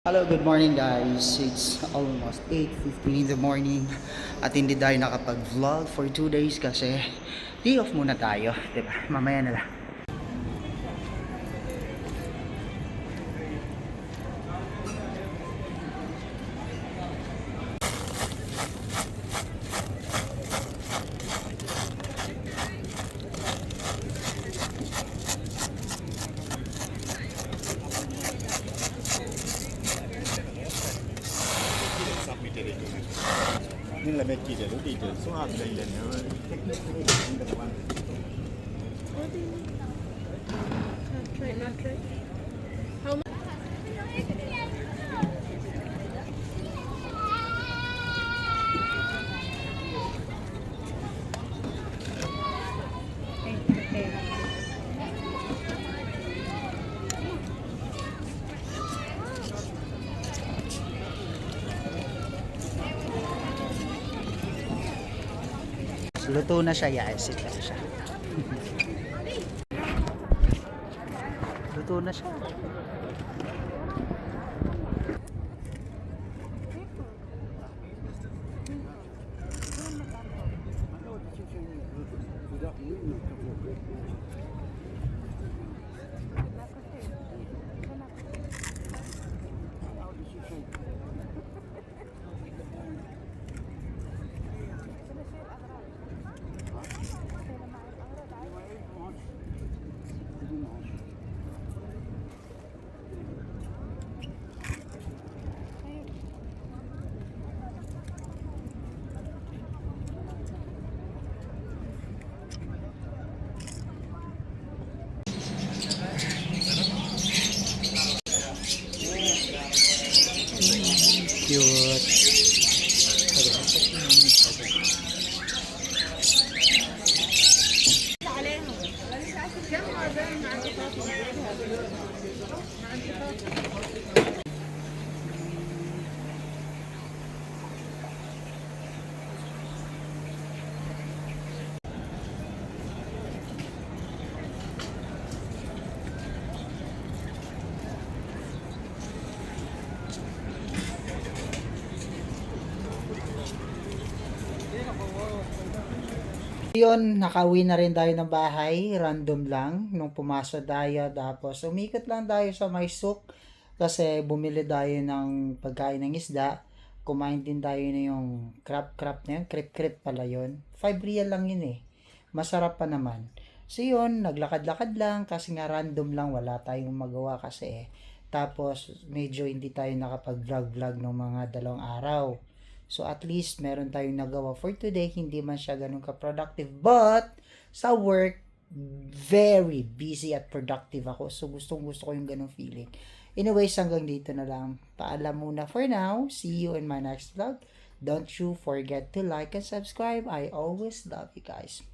Hello, good morning guys. It's almost 8:15 in the morning at hindi tayo nakapag-vlog for 2 days kasi day off muna tayo, 'di ba? Mamaya na lang. Nella vecchia lo dite, sono altre Not try. How much? Luto na siya, yes, ito na siya. Luto na siya. Cute. Yun, nakauwi na rin tayo ng bahay, random lang, nung pumasok tayo, tapos umikot lang tayo sa may souk, kasi bumili tayo ng pagkain ng isda, kumain din tayo na yung crab na yun, crab pala yun, 5 real lang yun eh, masarap pa naman. So yun, naglakad-lakad lang, kasi nga random lang, wala tayong magawa kasi eh. Tapos, medyo hindi tayo nakapag-vlog ng mga 2 araw. So at least meron tayong nagawa for today, hindi man siya ganun ka-productive. But sa work, very busy at productive ako. So gustong gusto ko yung ganung feeling. Anyways, hanggang dito na lang. Paalam muna for now. See you in my next vlog. Don't you forget to like and subscribe. I always love you guys.